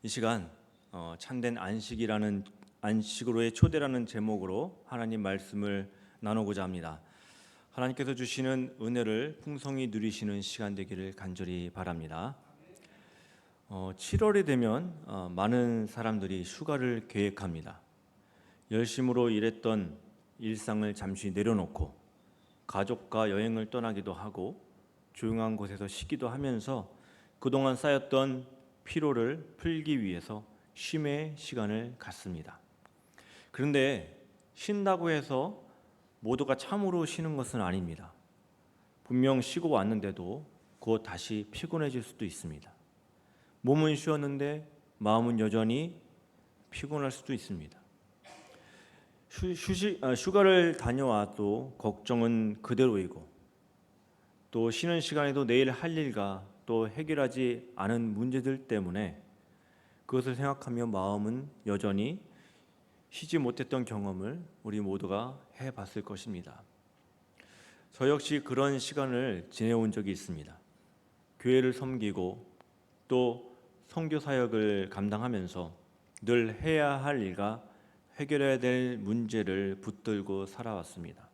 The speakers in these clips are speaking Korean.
이 시간 참된 안식으로의 초대라는 제목으로 하나님 말씀을 나누고자 합니다. 하나님께서 주시는 은혜를 풍성히 누리시는 시간 되기를 간절히 바랍니다. 7월이 되면 많은 사람들이 휴가를 계획합니다. 열심으로 일했던 일상을 잠시 내려놓고 가족과 여행을 떠나기도 하고 조용한 곳에서 쉬기도 하면서 그동안 쌓였던 피로를 풀기 위해서 쉼의 시간을 갖습니다. 그런데 쉰다고 해서 모두가 참으로 쉬는 것은 아닙니다. 분명 쉬고 왔는데도 곧 다시 피곤해질 수도 있습니다. 몸은 쉬었는데 마음은 여전히 피곤할 수도 있습니다. 휴가를 다녀와도 걱정은 그대로이고 또 쉬는 시간에도 내일 할 일과 또 해결하지 않은 문제들 때문에 그것을 생각하며 마음은 여전히 쉬지 못했던 경험을 우리 모두가 해봤을 것입니다. 저 역시 그런 시간을 지내온 적이 있습니다. 교회를 섬기고 또 선교 사역을 감당하면서 늘 해야 할 일과 해결해야 될 문제를 붙들고 살아왔습니다.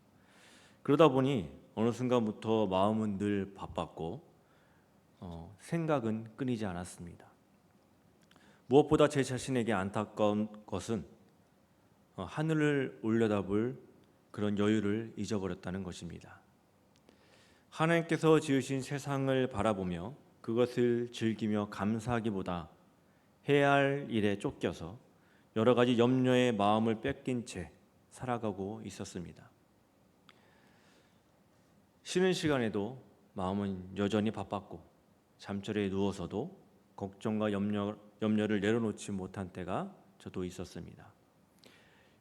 그러다 보니 어느 순간부터 마음은 늘 바빴고 생각은 끊이지 않았습니다. 무엇보다 제 자신에게 안타까운 것은 하늘을 올려다볼 그런 여유를 잊어버렸다는 것입니다. 하나님께서 지으신 세상을 바라보며 그것을 즐기며 감사하기보다 해야 할 일에 쫓겨서 여러 가지 염려에 마음을 뺏긴 채 살아가고 있었습니다. 쉬는 시간에도 마음은 여전히 바빴고 잠자리에 누워서도 걱정과 염려를 내려놓지 못한 때가 저도 있었습니다.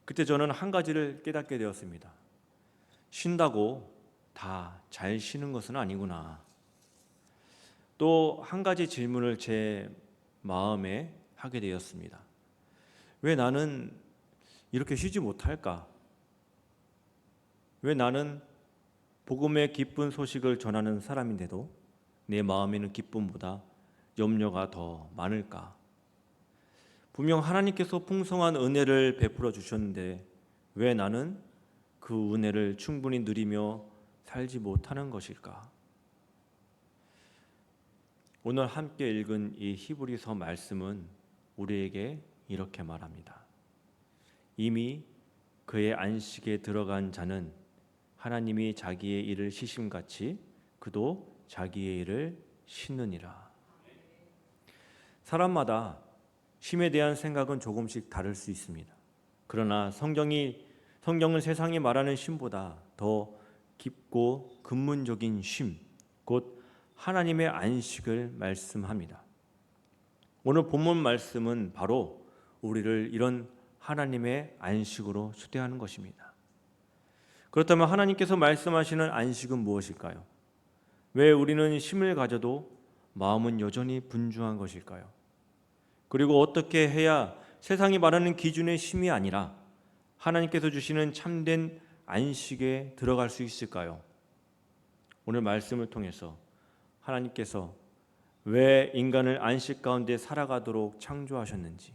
그때 저는 한 가지를 깨닫게 되었습니다. 쉰다고 다 잘 쉬는 것은 아니구나. 또 한 가지 질문을 제 마음에 하게 되었습니다. 왜 나는 이렇게 쉬지 못할까? 왜 나는 복음의 기쁜 소식을 전하는 사람인데도 내 마음에는 기쁨보다 염려가 더 많을까? 분명 하나님께서 풍성한 은혜를 베풀어 주셨는데 왜 나는 그 은혜를 충분히 누리며 살지 못하는 것일까? 오늘 함께 읽은 이 히브리서 말씀은 우리에게 이렇게 말합니다. 이미 그의 안식에 들어간 자는 하나님이 자기의 일을 쉬심같이 그도 자기의 일을 쉬느니라. 사람마다 쉼에 대한 생각은 조금씩 다를 수 있습니다. 그러나 성경은 세상이 말하는 쉼보다 더 깊고 근본적인 쉼, 곧 하나님의 안식을 말씀합니다. 오늘 본문 말씀은 바로 우리를 이런 하나님의 안식으로 초대하는 것입니다. 그렇다면 하나님께서 말씀하시는 안식은 무엇일까요? 왜 우리는 쉼을 가져도 마음은 여전히 분주한 것일까요? 그리고 어떻게 해야 세상이 말하는 기준의 쉼이 아니라 하나님께서 주시는 참된 안식에 들어갈 수 있을까요? 오늘 말씀을 통해서 하나님께서 왜 인간을 안식 가운데 살아가도록 창조하셨는지,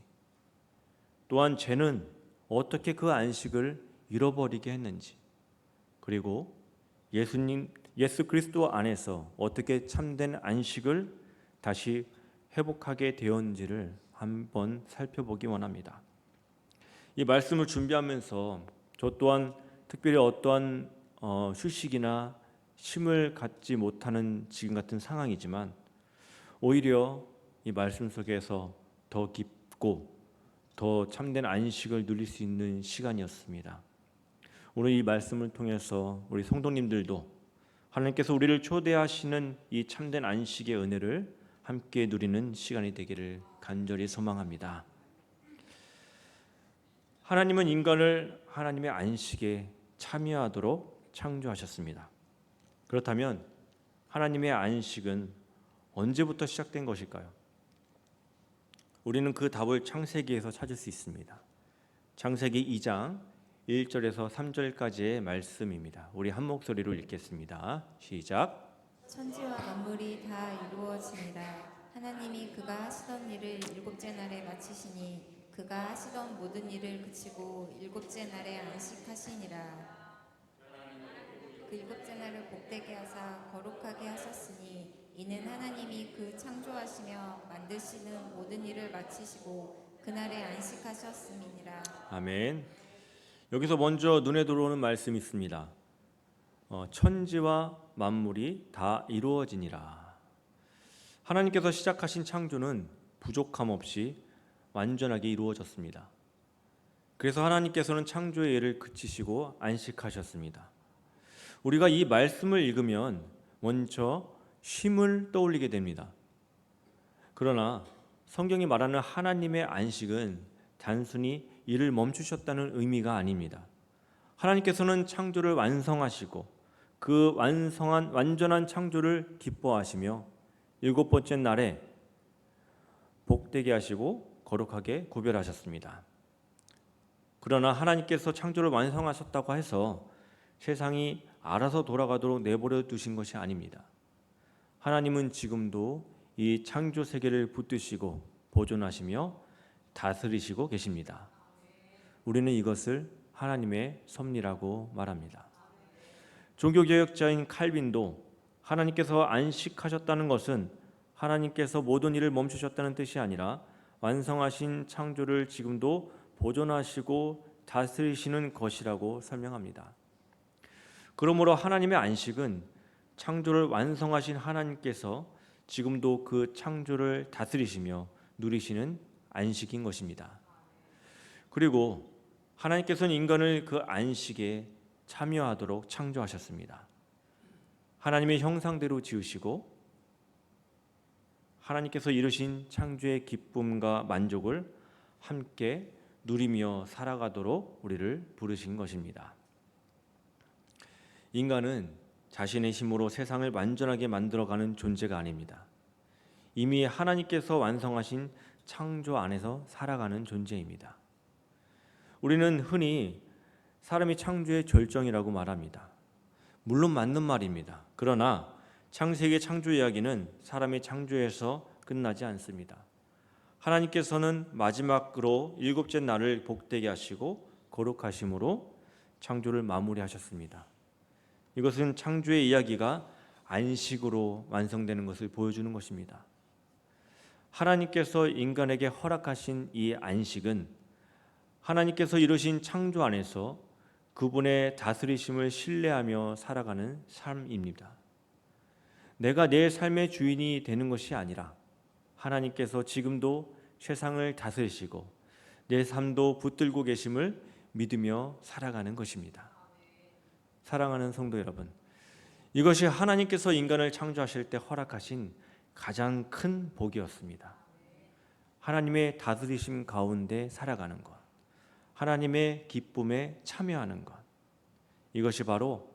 또한 죄는 어떻게 그 안식을 잃어버리게 했는지, 그리고 예수 그리스도 안에서 어떻게 참된 안식을 다시 회복하게 되었는지를 한번 살펴보기 원합니다. 이 말씀을 준비하면서 저 또한 특별히 어떠한 휴식이나 쉼을 갖지 못하는 지금 같은 상황이지만 오히려 이 말씀 속에서 더 깊고 더 참된 안식을 누릴 수 있는 시간이었습니다. 오늘 이 말씀을 통해서 우리 성도님들도 하나님께서 우리를 초대하시는 이 참된 안식의 은혜를 함께 누리는 시간이 되기를 간절히 소망합니다. 하나님은 인간을 하나님의 안식에 참여하도록 창조하셨습니다. 그렇다면 하나님의 안식은 언제부터 시작된 것일까요? 우리는 그 답을 창세기에서 찾을 수 있습니다. 창세기 2장 1절에서 3절까지의 말씀입니다. 우리 한 목소리로 읽겠습니다. 시작. 천지와 만물이 다 이루어지니라. 하나님이 그가 하시던 일을 일곱째 날에 마치시니 그가 하시던 모든 일을 그치고 일곱째 날에 안식하시니라. 그 일곱째 날을 복되게 하사 거룩하게 하셨으니 이는 하나님이 그 창조하시며 만드시는 모든 일을 마치시고 그날에 안식하셨음이니라. 아멘. 여기서 먼저 눈에 들어오는 말씀이 있습니다. 천지와 만물이 다 이루어지니라. 하나님께서 시작하신 창조는 부족함 없이 완전하게 이루어졌습니다. 그래서 하나님께서는 창조의 일을 그치시고 안식하셨습니다. 우리가 이 말씀을 읽으면 먼저 쉼을 떠올리게 됩니다. 그러나 성경이 말하는 하나님의 안식은 단순히 일을 멈추셨다는 의미가 아닙니다. 하나님께서는 창조를 완성하시고 그 완성한 완전한 창조를 기뻐하시며 일곱 번째 날에 복되게 하시고 거룩하게 구별하셨습니다. 그러나 하나님께서 창조를 완성하셨다고 해서 세상이 알아서 돌아가도록 내버려 두신 것이 아닙니다. 하나님은 지금도 이 창조 세계를 붙드시고 보존하시며 다스리시고 계십니다. 우리는 이것을 하나님의 섭리라고 말합니다. 종교개혁자인 칼빈도 하나님께서 안식하셨다는 것은 하나님께서 모든 일을 멈추셨다는 뜻이 아니라 완성하신 창조를 지금도 보존하시고 다스리시는 것이라고 설명합니다. 그러므로 하나님의 안식은 창조를 완성하신 하나님께서 지금도 그 창조를 다스리시며 누리시는 안식인 것입니다. 그리고 하나님께서는 인간을 그 안식에 참여하도록 창조하셨습니다. 하나님의 형상대로 지으시고 하나님께서 이루신 창조의 기쁨과 만족을 함께 누리며 살아가도록 우리를 부르신 것입니다. 인간은 자신의 힘으로 세상을 완전하게 만들어가는 존재가 아닙니다. 이미 하나님께서 완성하신 창조 안에서 살아가는 존재입니다. 우리는 흔히 사람이 창조의 절정이라고 말합니다. 물론 맞는 말입니다. 그러나 창세기의 창조 이야기는 사람의 창조에서 끝나지 않습니다. 하나님께서는 마지막으로 일곱째 날을 복되게 하시고 거룩하심으로 창조를 마무리하셨습니다. 이것은 창조의 이야기가 안식으로 완성되는 것을 보여주는 것입니다. 하나님께서 인간에게 허락하신 이 안식은 하나님께서 이루신 창조 안에서 그분의 다스리심을 신뢰하며 살아가는 삶입니다. 내가 내 삶의 주인이 되는 것이 아니라 하나님께서 지금도 세상을 다스리시고 내 삶도 붙들고 계심을 믿으며 살아가는 것입니다. 사랑하는 성도 여러분, 이것이 하나님께서 인간을 창조하실 때 허락하신 가장 큰 복이었습니다. 하나님의 다스리심 가운데 살아가는 것, 하나님의 기쁨에 참여하는 것, 이것이 바로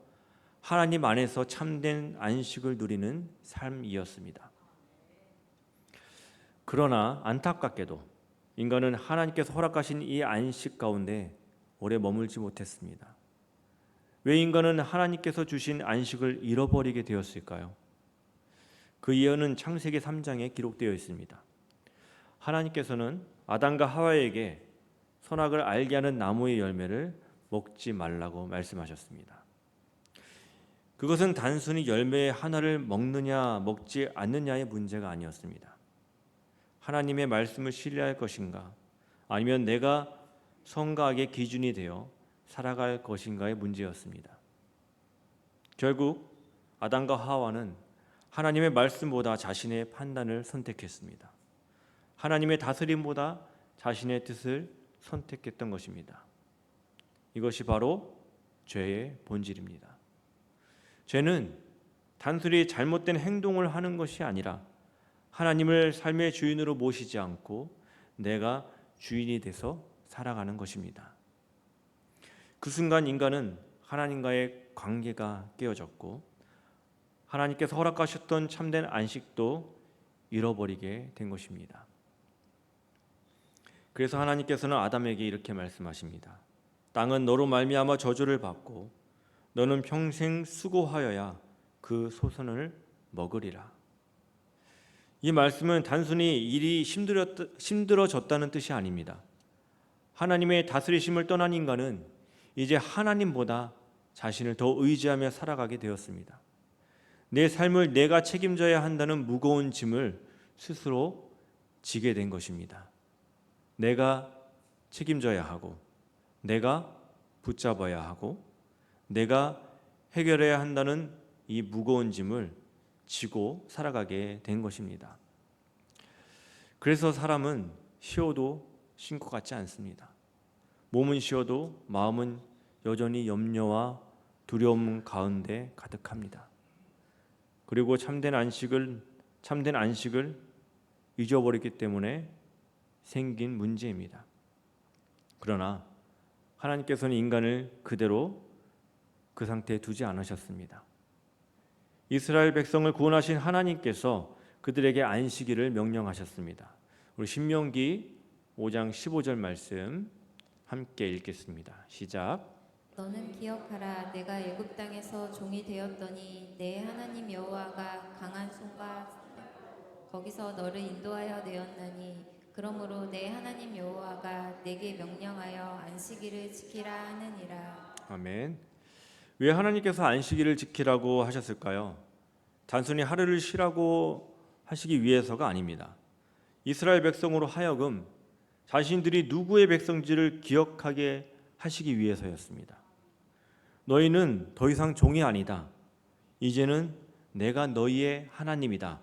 하나님 안에서 참된 안식을 누리는 삶이었습니다. 그러나 안타깝게도 인간은 하나님께서 허락하신 이 안식 가운데 오래 머물지 못했습니다. 왜 인간은 하나님께서 주신 안식을 잃어버리게 되었을까요? 그 예언은 창세기 3장에 기록되어 있습니다. 하나님께서는 아담과 하와에게 선악을 알게 하는 나무의 열매를 먹지 말라고 말씀하셨습니다. 그것은 단순히 열매의 하나를 먹느냐 먹지 않느냐의 문제가 아니었습니다. 하나님의 말씀을 신뢰할 것인가 아니면 내가 선과 악의 기준이 되어 살아갈 것인가의 문제였습니다. 결국 아담과 하와는 하나님의 말씀보다 자신의 판단을 선택했습니다. 하나님의 다스림보다 자신의 뜻을 선택했던 것입니다. 이것이 바로 죄의 본질입니다. 죄는 단순히 잘못된 행동을 하는 것이 아니라 하나님을 삶의 주인으로 모시지 않고 내가 주인이 돼서 살아가는 것입니다. 그 순간 인간은 하나님과의 관계가 깨어졌고 하나님께서 허락하셨던 참된 안식도 잃어버리게 된 것입니다. 그래서 하나님께서는 아담에게 이렇게 말씀하십니다. 땅은 너로 말미암아 저주를 받고 너는 평생 수고하여야 그 소선을 먹으리라. 이 말씀은 단순히 일이 힘들어졌다는 뜻이 아닙니다. 하나님의 다스리심을 떠난 인간은 이제 하나님보다 자신을 더 의지하며 살아가게 되었습니다. 내 삶을 내가 책임져야 한다는 무거운 짐을 스스로 지게 된 것입니다. 내가 책임져야 하고, 내가 붙잡아야 하고, 내가 해결해야 한다는 이 무거운 짐을 지고 살아가게 된 것입니다. 그래서 사람은 쉬어도 쉰 것 같지 않습니다. 몸은 쉬어도 마음은 여전히 염려와 두려움 가운데 가득합니다. 그리고 참된 안식을 잊어버렸기 때문에 생긴 문제입니다. 그러나 하나님께서는 인간을 그대로 그 상태에 두지 않으셨습니다. 이스라엘 백성을 구원하신 하나님께서 그들에게 안식일을 명령하셨습니다. 우리 신명기 5장 15절 말씀 함께 읽겠습니다. 시작. 너는 기억하라. 내가 애굽 땅에서 종이 되었더니 내 하나님 여호와가 강한 손과 거기서 너를 인도하여 내었나니 그러므로 내 하나님 여호와가 내게 명령하여 안식일을 지키라 하느니라. 아멘. 왜 하나님께서 안식일을 지키라고 하셨을까요? 단순히 하루를 쉬라고 하시기 위해서가 아닙니다. 이스라엘 백성으로 하여금 자신들이 누구의 백성인지를 기억하게 하시기 위해서였습니다. 너희는 더 이상 종이 아니다. 이제는 내가 너희의 하나님이다.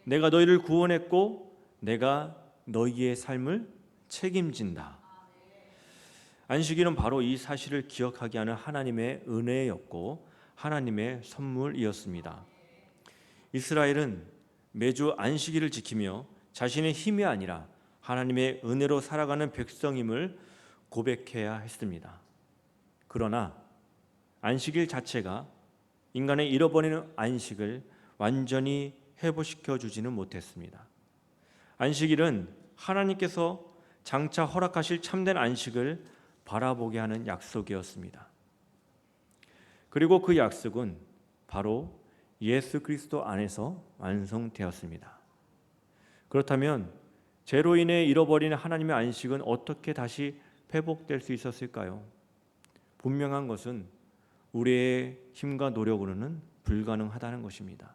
내가 너희를 구원했고 내가 너희의 삶을 책임진다. 안식일은 바로 이 사실을 기억하게 하는 하나님의 은혜였고 하나님의 선물이었습니다. 이스라엘은 매주 안식일을 지키며 자신의 힘이 아니라 하나님의 은혜로 살아가는 백성임을 고백해야 했습니다. 그러나 안식일 자체가 인간의 잃어버리는 안식을 완전히 회복시켜 주지는 못했습니다. 안식일은 하나님께서 장차 허락하실 참된 안식을 바라보게 하는 약속이었습니다. 그리고 그 약속은 바로 예수 그리스도 안에서 완성되었습니다. 그렇다면 죄로 인해 잃어버린 하나님의 안식은 어떻게 다시 회복될 수 있었을까요? 분명한 것은 우리의 힘과 노력으로는 불가능하다는 것입니다.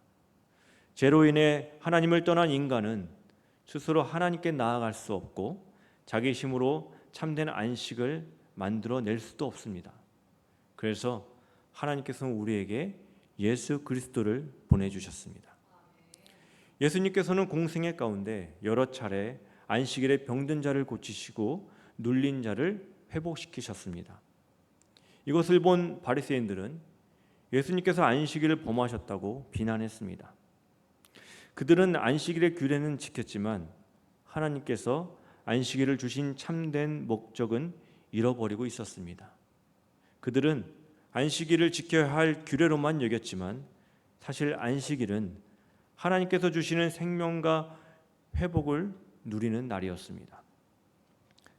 죄로 인해 하나님을 떠난 인간은 스스로 하나님께 나아갈 수 없고 자기 힘으로 참된 안식을 만들어낼 수도 없습니다. 그래서 하나님께서는 우리에게 예수 그리스도를 보내주셨습니다. 예수님께서는 공생애 가운데 여러 차례 안식일에 병든 자를 고치시고 눌린 자를 회복시키셨습니다. 이것을 본 바리새인들은 예수님께서 안식일을 범하셨다고 비난했습니다. 그들은 안식일의 규례는 지켰지만 하나님께서 안식일을 주신 참된 목적은 잃어버리고 있었습니다. 그들은 안식일을 지켜야 할 규례로만 여겼지만 사실 안식일은 하나님께서 주시는 생명과 회복을 누리는 날이었습니다.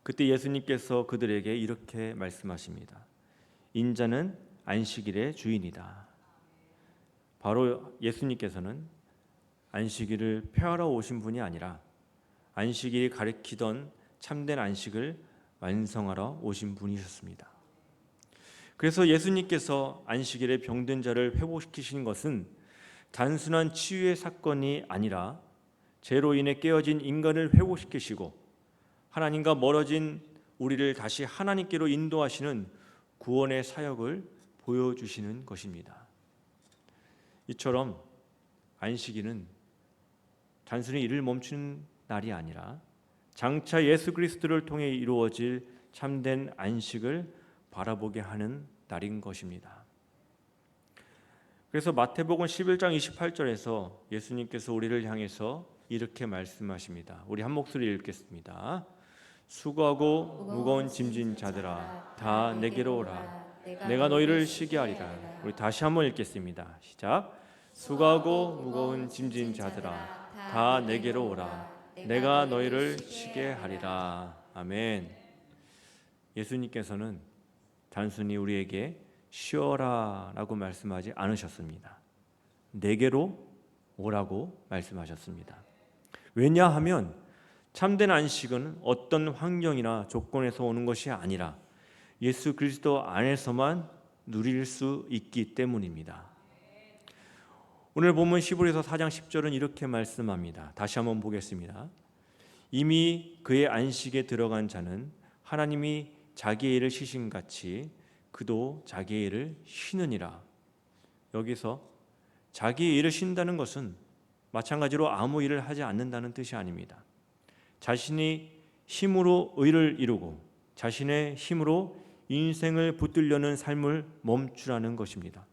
그때 예수님께서 그들에게 이렇게 말씀하십니다. 인자는 안식일의 주인이다. 바로 예수님께서는 안식일을 폐하러 오신 분이 아니라 안식일이 가리키던 참된 안식을 완성하러 오신 분이셨습니다. 그래서 예수님께서 안식일에 병든 자를 회복시키신 것은 단순한 치유의 사건이 아니라 죄로 인해 깨어진 인간을 회복시키시고 하나님과 멀어진 우리를 다시 하나님께로 인도하시는 구원의 사역을 보여주시는 것입니다. 이처럼 안식일은 단순히 일을 멈추는 날이 아니라 장차 예수 그리스도를 통해 이루어질 참된 안식을 바라보게 하는 날인 것입니다. 그래서 마태복음 11장 28절에서 예수님께서 우리를 향해서 이렇게 말씀하십니다. 우리 한 목소리 읽겠습니다. 수고하고 무거운 짐진 자들아 다 내게로 오라. 내가 너희를 쉬게 하리라. 우리 다시 한번 읽겠습니다. 시작. 수고하고 무거운 짐진 자들아 다 내게로 오라. 내가 너희를 쉬게 하리라. 아멘. 예수님께서는 단순히 우리에게 쉬어라 라고 말씀하지 않으셨습니다. 내게로 오라고 말씀하셨습니다. 왜냐하면 참된 안식은 어떤 환경이나 조건에서 오는 것이 아니라 예수 그리스도 안에서만 누릴 수 있기 때문입니다. 오늘 본문 히브리서 4장 10절은 이렇게 말씀합니다. 다시 한번 보겠습니다. 이미 그의 안식에 들어간 자는 하나님이 자기의 일을 쉬심같이 그도 자기의 일을 쉬느니라. 여기서 자기의 일을 쉰다는 것은 마찬가지로 아무 일을 하지 않는다는 뜻이 아닙니다. 자신이 힘으로 의를 이루고 자신의 힘으로 인생을 붙들려는 삶을 멈추라는 것입니다.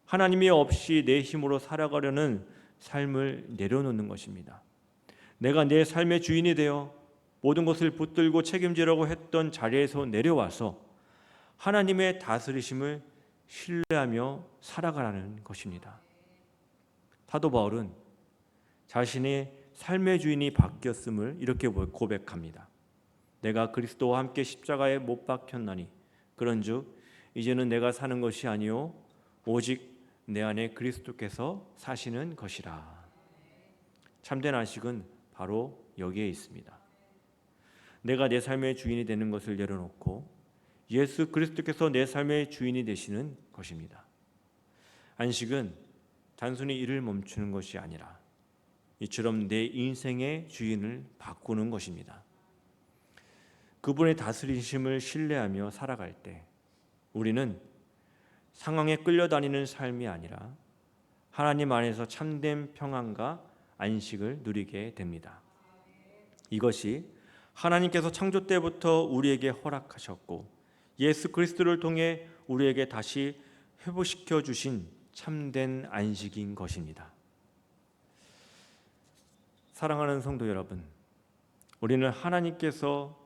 하나님이 없이 내 힘으로 살아가려는 삶을 내려놓는 것입니다. 내가 내 삶의 주인이 되어 모든 것을 붙들고 책임지려고 했던 자리에서 내려와서 하나님의 다스리심을 신뢰하며 살아가라는 것입니다. 사도 바울은 자신의 삶의 주인이 바뀌었음을 이렇게 고백합니다. 내가 그리스도와 함께 십자가에 못 박혔나니 그런즉 이제는 내가 사는 것이 아니요 오직 내 안에 그리스도께서 사시는 것이라. 참된 안식은 바로 여기에 있습니다. 내가 내 삶의 주인이 되는 것을 내려놓고 예수 그리스도께서 내 삶의 주인이 되시는 것입니다. 안식은 단순히 일을 멈추는 것이 아니라 이처럼 내 인생의 주인을 바꾸는 것입니다. 그분의 다스리심을 신뢰하며 살아갈 때 우리는 상황에 끌려다니는 삶이 아니라 하나님 안에서 참된 평안과 안식을 누리게 됩니다. 이것이 하나님께서 창조 때부터 우리에게 허락하셨고 예수 그리스도를 통해 우리에게 다시 회복시켜 주신 참된 안식인 것입니다. 사랑하는 성도 여러분, 우리는 하나님께서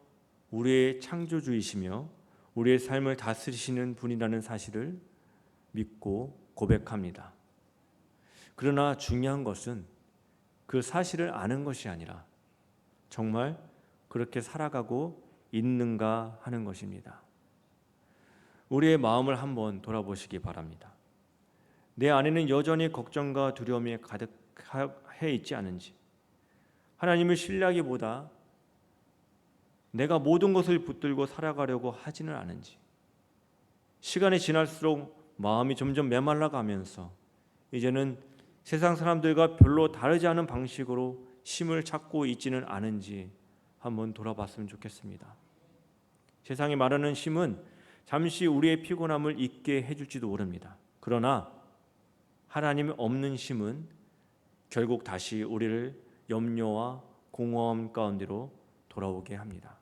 우리의 창조주이시며 우리의 삶을 다스리시는 분이라는 사실을 믿고 고백합니다. 그러나 중요한 것은 그 사실을 아는 것이 아니라 정말 그렇게 살아가고 있는가 하는 것입니다. 우리의 마음을 한번 돌아보시기 바랍니다. 내 안에는 여전히 걱정과 두려움이 가득해 있지 않은지, 하나님을 신뢰하기보다 내가 모든 것을 붙들고 살아가려고 하지는 않은지, 시간이 지날수록 마음이 점점 메말라가면서 이제는 세상 사람들과 별로 다르지 않은 방식으로 쉼을 찾고 있지는 않은지 한번 돌아봤으면 좋겠습니다. 세상이 말하는 쉼은 잠시 우리의 피곤함을 잊게 해줄지도 모릅니다. 그러나 하나님이 없는 쉼은 결국 다시 우리를 염려와 공허함 가운데로 돌아오게 합니다.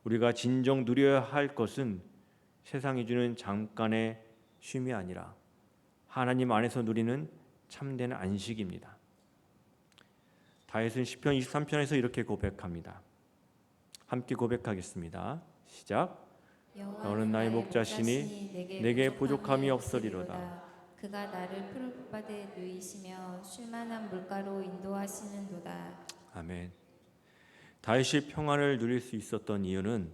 우리가 진정 누려야 할 것은 세상이 주는 잠깐의 쉼이 아니라 하나님 안에서 누리는 참된 안식입니다. 다윗은 시편 23편에서 이렇게 고백합니다. 함께 고백하겠습니다. 시작. 너는 나의 목자시니 내게 부족함이 없으리로다. 그가 나를 푸른 밭에 누이시며 쉴만한 물가로 인도하시는도다. 아멘. 다윗이 평안을 누릴 수 있었던 이유는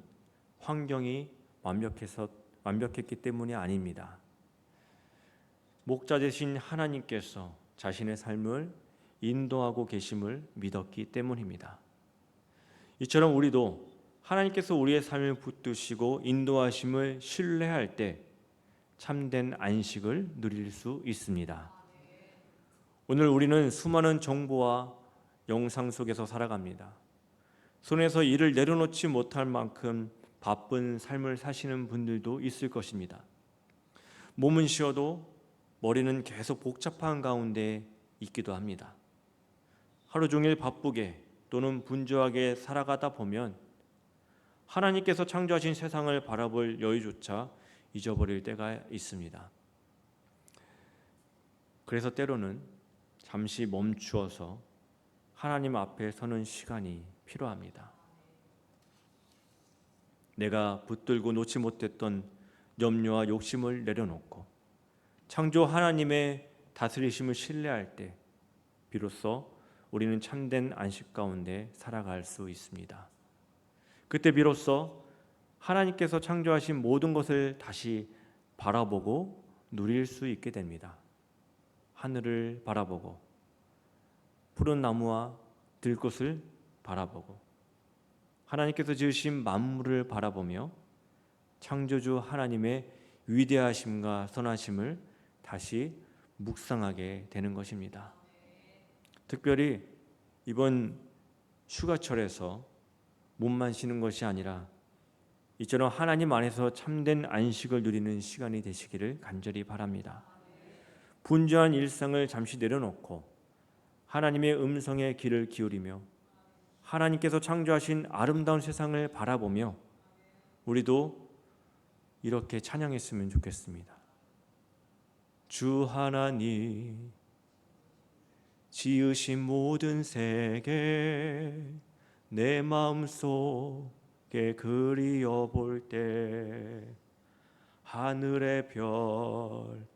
환경이 완벽했기 때문이 아닙니다. 목자 되신 하나님께서 자신의 삶을 인도하고 계심을 믿었기 때문입니다. 이처럼 우리도 하나님께서 우리의 삶을 붙드시고 인도하심을 신뢰할 때 참된 안식을 누릴 수 있습니다. 오늘 우리는 수많은 정보와 영상 속에서 살아갑니다. 손에서 일을 내려놓지 못할 만큼 바쁜 삶을 사시는 분들도 있을 것입니다. 몸은 쉬어도 머리는 계속 복잡한 가운데 있기도 합니다. 하루 종일 바쁘게 또는 분주하게 살아가다 보면 하나님께서 창조하신 세상을 바라볼 여유조차 잊어버릴 때가 있습니다. 그래서 때로는 잠시 멈추어서 하나님 앞에 서는 시간이 필요합니다. 내가 붙들고 놓지 못했던 염려와 욕심을 내려놓고 창조 하나님의 다스리심을 신뢰할 때 비로소 우리는 참된 안식 가운데 살아갈 수 있습니다. 그때 비로소 하나님께서 창조하신 모든 것을 다시 바라보고 누릴 수 있게 됩니다. 하늘을 바라보고 푸른 나무와 들것을 바라보고 하나님께서 지으신 만물을 바라보며 창조주 하나님의 위대하심과 선하심을 다시 묵상하게 되는 것입니다. 특별히 이번 휴가철에서 몸만 쉬는 것이 아니라 이처럼 하나님 안에서 참된 안식을 누리는 시간이 되시기를 간절히 바랍니다. 분주한 일상을 잠시 내려놓고 하나님의 음성에 귀를 기울이며 하나님께서 창조하신 아름다운 세상을 바라보며 우리도 이렇게 찬양했으면 좋겠습니다. 주 하나님 지으신 모든 세계 내 마음속에 그리어 볼 때 하늘의 별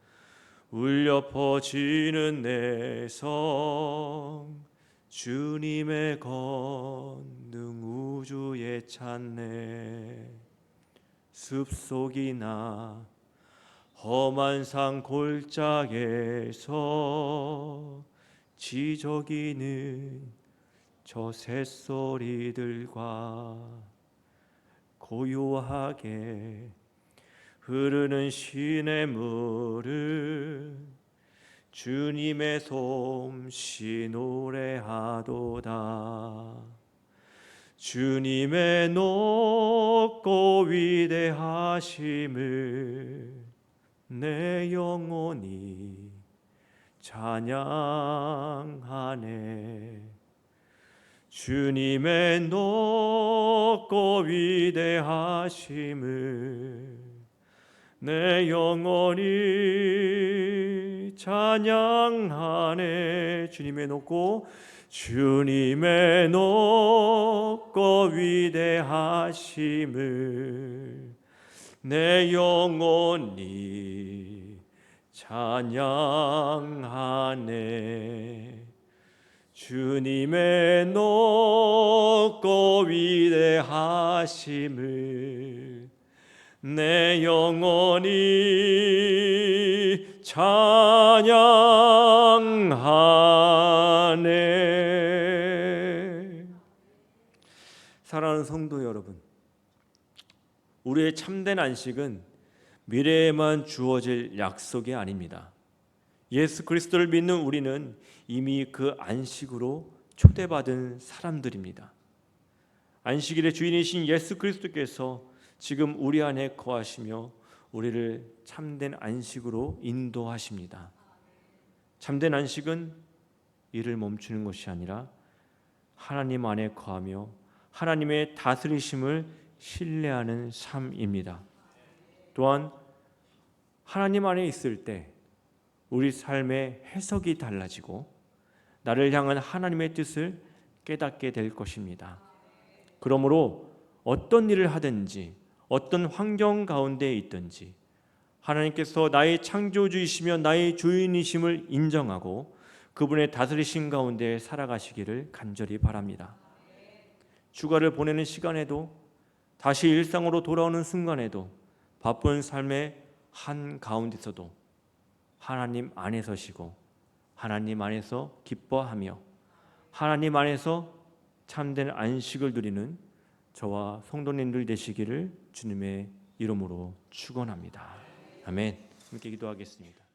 울려 퍼지는 내 성 주님의 권능 우주에 찾네. 숲속이나 험한 산 골짜기에서 지저귀는 저 새소리들과 고요하게 흐르는 시냇물을 주님의 솜씨 노래하도다. 주님의 높고 위대하심을 내 영혼이 찬양하네. 주님의 높고 위대하심을 내 영혼이 찬양하네. 주님의 높고 위대하심을 내 영혼이 찬양하네. 주님의 높고 위대하심을 내 영혼이 찬양하네. 사랑하는 성도 여러분, 우리의 참된 안식은 미래에만 주어질 약속이 아닙니다. 예수 그리스도를 믿는 우리는 이미 그 안식으로 초대받은 사람들입니다. 안식일의 주인이신 예수 그리스도께서 지금 우리 안에 거하시며 우리를 참된 안식으로 인도하십니다. 참된 안식은 일을 멈추는 것이 아니라 하나님 안에 거하며 하나님의 다스리심을 신뢰하는 삶입니다. 또한 하나님 안에 있을 때 우리 삶의 해석이 달라지고 나를 향한 하나님의 뜻을 깨닫게 될 것입니다. 그러므로 어떤 일을 하든지 어떤 환경 가운데 있든지 하나님께서 나의 창조주이시며 나의 주인이심을 인정하고 그분의 다스리심 가운데 살아가시기를 간절히 바랍니다. 휴가를 보내는 시간에도 다시 일상으로 돌아오는 순간에도 바쁜 삶의 한 가운데서도 하나님 안에 서시고 하나님 안에서 기뻐하며 하나님 안에서 참된 안식을 누리는 저와 성도님들 되시기를 주님의 이름으로 축원합니다. 아멘. 함께 기도하겠습니다.